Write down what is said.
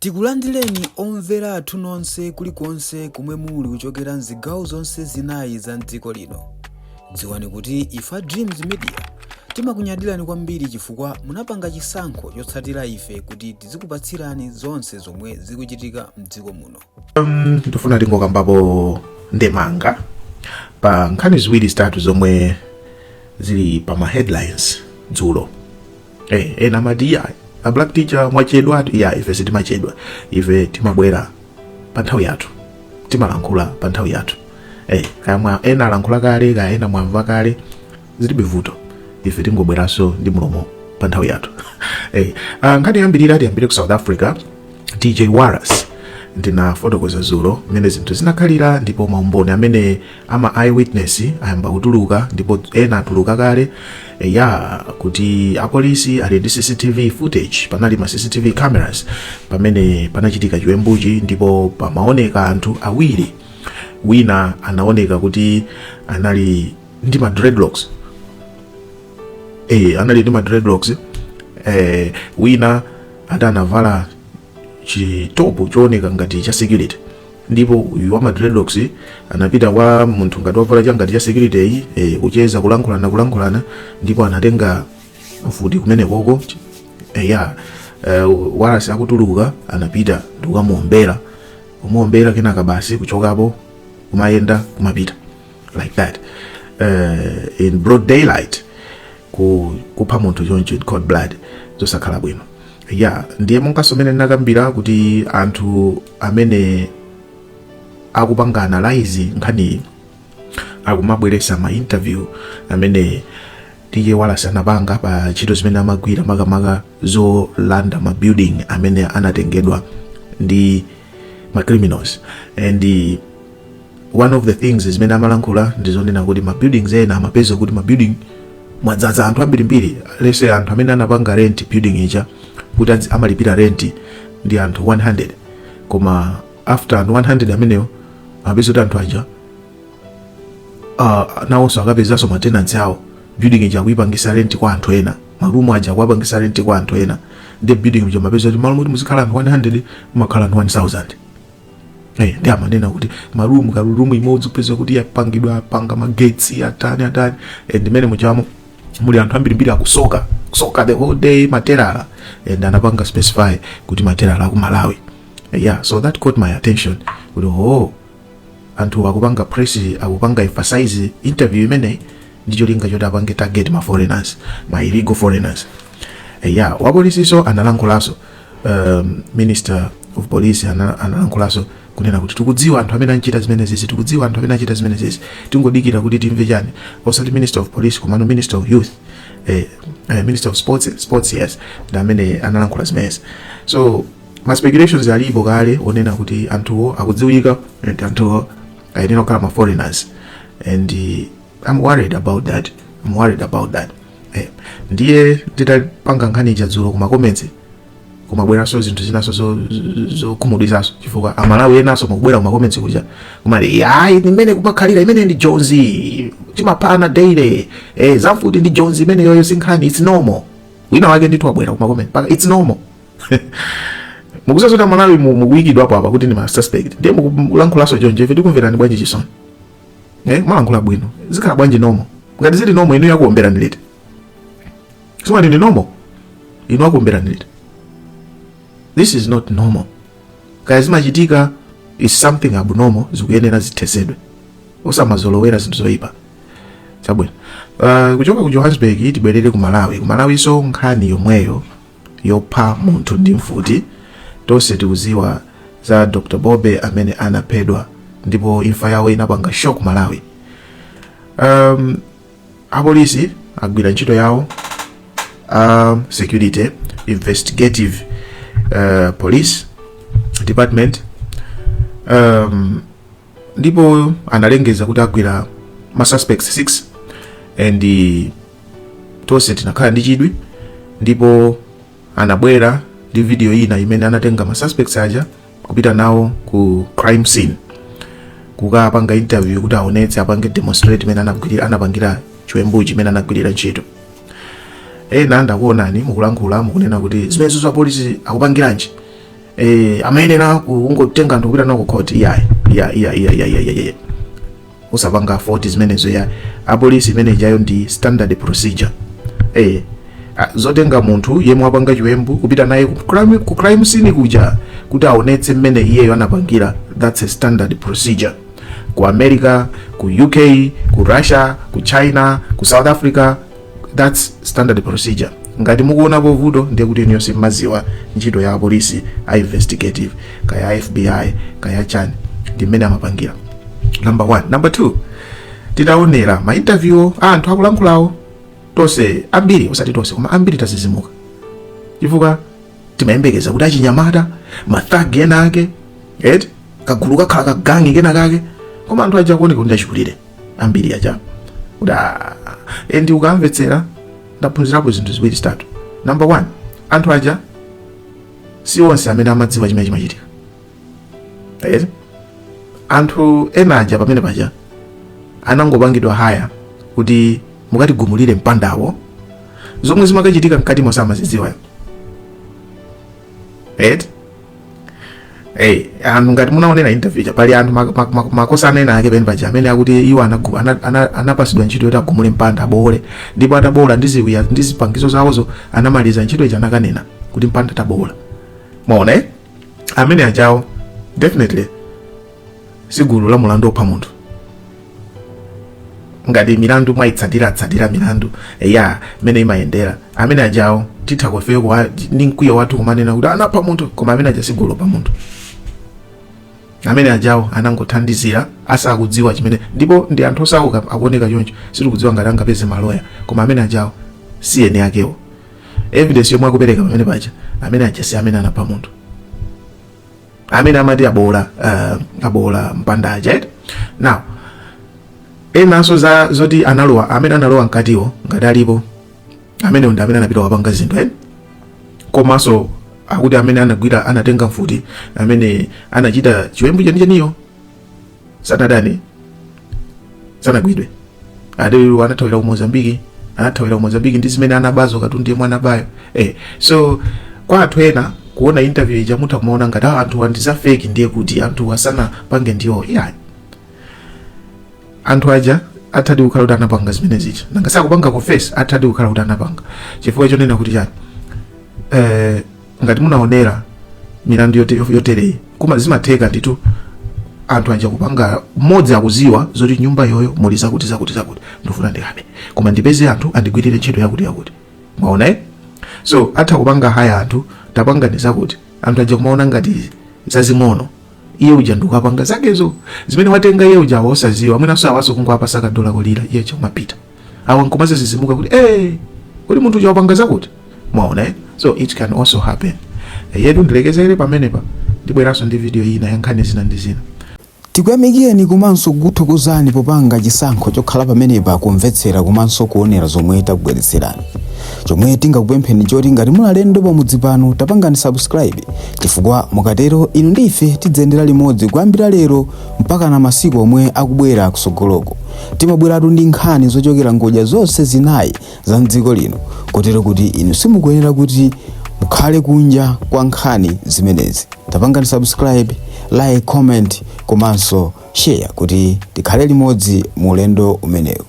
Tikulandireni omvera athu nonse kulikonse kumwe muli kuchokera mzigawo zonse zinayi za mdziko lino. Dziwani kuti ifa Dreams Media timakunyadirani kwambiri chifukwa munapanga chisankho chotsatira ife kuti tizikupatsirani zonse zomwe zikuchitika mdziko muno. Ndifuna tingokambapo ndemanga pa nkhani ziwiri zitatu zomwe zili pa ma headlines dzulo. Ena madiya a black teacher mwachedwa ife sitimachedwa, ife timabwera pa nthawi yathu, timalankhula pa nthawi yathu. Kaya ena alankhula kale, kaya ena mwamva kale, zilibe vuto, ife tingobweranso ndi mulomo pa nthawi yathu. Nkhani yambirira ku South Africa. DJ Wallace ndinafotokoza dzulo mmene zinthu zinakhalira, ndipo maumboni amene ama eyewitness ayamba kutuluka, ndipo ena atuluka kale kuti apolisi ali ndi CCTV footage, panali ma CCTV cameras pamene panachitika chiwembuchi, ndipo pamaoneka anthu awiri. Wina anaoneka kuti anali ndi ma dreadlocks, wina anavala chitopu chooneka ngati cha security, ndipo uyu wa dreadlocks anapita kwa munthu ngati wavala changati cha security kucheza kulankhulana, ndipo anatenga mfuti kumene koko. Wallace akutuluka anapita ndikukamuombera kenaka basi kuchokapo kumayenda kumapita like that, in broad daylight, kupha munthu choncho in cold blood, zosakhala bwino. Ndiye monkanso mene ndinakambira kuti anthu amene akupanga analyze nkhani akumabweresa ma interview amene DJ Wallace anapanga pa ntchito zimene amagwira makamaka zolanda ma building amene anatengedwa ndi ma criminals. And one of the things zimene amalankhula ndizonena kuti ma buildings ena amapeza kuti ma building mwadzaza anthu ambirimbiri. Lese anthu amene anapanga rent building ija kuti amalipira rent ndi anthu 100, koma after anthu 100 ameneyo amapeza kuti anthu aja nawonso akapezanso ma tenants awo, building ija kuipangisa rent kwa anthu ena, marumu aja kuipangisa rent kwa anthu ena, ndi building ija mapeza kuti malo kuti muzikhala anthu 100 mumakhala anthu 1000. Ndi amanena kuti marumu imodzi kupeza kuti yapangidwa panga magetsi atani, and mene muchamo muli anthu ambirimbiri akusoka the whole day materala, and anapanga specify kuti materala ku Malawi. So that caught my attention kuti anthu akupanga press, akupanga emphasize interview imene ndicho linga choti apange target ma foreigners, ma illegal foreigners. Wapolisi so analankhulaso, Minister of Police analankhulaso kunena kuti tikudziwa anthu amene anachita zimene zizi, tingodikira kuti timve chani. Osati Minister of Police komano Minister of Youth, Minister of Sports yes, amene analankhula zimezi. So ma speculations alipo kale onena kuti anthuwo akudziwika, and anthuwo ayenera kukhala ma foreigners, and I'm worried about that. Ndiye nditapanga nkhani ija dzulo kuma comments kumabweranso zinthu zinaso zokhumudwitsanso, chifukwa amalawi enaso makubwera kuma comments kuja kumati imene kumakhalira imene ndi Jones timapana daily, zamfuti ndi Jones imene yoyo sinkhani, it's normal. Wina wake ndithu wabwera kuma comment paka it's normal. Mukusazo amalawi mukuyikidwa apa kuti ndi ma suspect, ndiye mukulankhulaso chonje, ife tikumverani bwanji chisoni. Malankhula bwino zikhala bwanji normal, ngati zili normal inu yakuombera ndilete, sima ndi normal inu akuombera ndilete. This is not normal. Kaya zimachitika is something abnormal, zikuyenera zithesedwe, osamazolowera zinthu zoyipa. Chabwino kuchoka ku Johannesburg tibwerere ku Malawi so nkhani yomweyo yopha munthu ndi mfuti. Tonse tikuziwa za Dr. Bobe amene anaphedwa, ndipo imfa yawo inapanga shock Malawi. Apolisi agwira ntchito yawo, security investigative police department, ndipo analengeza kuti agwira ma suspects 6, and tonse tinakhala ndi chidwi, ndipo anabwera ndi video ina imene anatenga ma suspects aja kupita nawo ku crime scene kukapanga interview kuti aonetse, apange demonstrate imene anapangira chiwembuchi imene anagwirira ntchito. Ndakuonani mukulankhula mukunena kuti zimene za polisi akupangiranji, amayenera kungotenga anthu kupita nawo ku court ya usapanga 40 zimenezo ya apolisi imene ijayo ndi standard procedure. Zotenga munthu yemwe apanga chiwembu kupita naye ku crime scene kuja kuti aonetse mmene iyeyo anapangira, that's a standard procedure. Ku America, ku UK, ku Russia, ku China, ku South Africa, that's standard procedure. Ngati mukuona povuto ndiye kuti niyonse maziwa ntchito ya apolisi a investigative kaya FBI kaya chani ndi mmene amapangira. Number 1. Number 2, titaonera ma interview anthu akulankhulawo tonse ambiri, usati tonse koma ambiri tazizimuka chifukwa timayembekeza kuti achinyamata mathagi ena ake kagulu kakhala kagangi kena kake, koma anthu aja kuoneka kuti achikulire ambiri aja kuti ndi ukamvetsera ndaphunzirapo zinthu ziwiri zitatu. Number 1, anthu aja si onse amene amadziwa chimene chimachitika. Anthu ena aja pamene paja anangopangidwa haya kuti mukatigumulire mpandawo zomwe zimakachitika mkati mosamazidziwa. Anthu ngati munaonera interview pali anthu makosa ena ake pamene paja amene akuti iwo anapasidwa ntchito yoti agumule mpanda abole, ndipo atabola ndi zipangizo zawozo anamaliza ntchito ija anakanena kuti mpanda tabola. Maona amene ajawo definitely sigulu la mulandu opha munthu. Ngati milandu mwaitsatira milandu mene imayendera, amene ajawo titha kufewa ndi mkwiyo wathu kumanena kuti anapha munthu, koma amene aja sigulu pa munthu. Amene ajawo anangothandizira asakudziwa chimene, ndipo ndi anthu osauka akuoneka choncho sitikudziwa ngati angapeze maloya, koma amene ajawo si ene akewo. Evidence yomwe akupereka pamene paja amene aja si amene anapha munthu, amene amati abola mpanda aja. Now enaso zoti analowa, amene analowa mkatiwo ngati alipo amene ndi amene anapita wapanga zinthu komanso akuti amene anagwira anatenga mfuti amene anachita chiwembu cheniyo sanagwidwe. Adero anathawira ku Mozambique ndi zimene anabazo katundu yemwe anabayo. So kwa anthu ena kuona interview ija mutha kumaona ngati anthu andiza fake ndiye kuti anthu asana pange ndiwo. Anthu aja athadi kukhala kuti anapanga zimene zicha, nanga sakupanga confess athadi kukhala kuti anapanga. Chifukwa chonena kuti chani ngati munaonera milandu yotereyi kuma zimatheka nditu anthu aja kupanga mmodzi akuziwa zoti nyumba yoyo muli zakuti ndofuna ndikabe, koma ndipeze anthu andigwirire ntchito yakuti. Mwaona so atha kupanga haya anthu tapanga ndi zakuti, anthu aja kumaona ngati zazing'ono, iye uja ndikapanga zakezo zimene watenga iye uja wosaziwa mwina sawaso kungwapa saka dola kolira iye chomapita awo nkomaze zizimuka kuti kuti munthu uja wapanga zakuti. Mwaona so it can also happen. Yedu ndilekezere pamenepa ndibweraso ndi video ina ya nkhani zina ndi zina. Tikuyamikeni komanso kuthokozani popanga chisankho chokhala pamenepa kumvetsera komanso kuonera zomwe takubweretserani. Chomwe tingakupempheni choti ngati munalendo pamudzi pano tapangani subscribe, chifukwa mukatero inu ndife tidzendera limodzi kuyambira lero mpaka na masiku omwe akubwera kusogoloko. Timabweratu ndi nkhani zochokera ngodya zonse zinayi za mdziko lino, kotero kuti inu simukuyenera kuti mukhale kunja kwa nkhani zimenezi. Tapangani subscribe, like, comment komanso share kuti tikhale limodzi mu ulendo umenewu.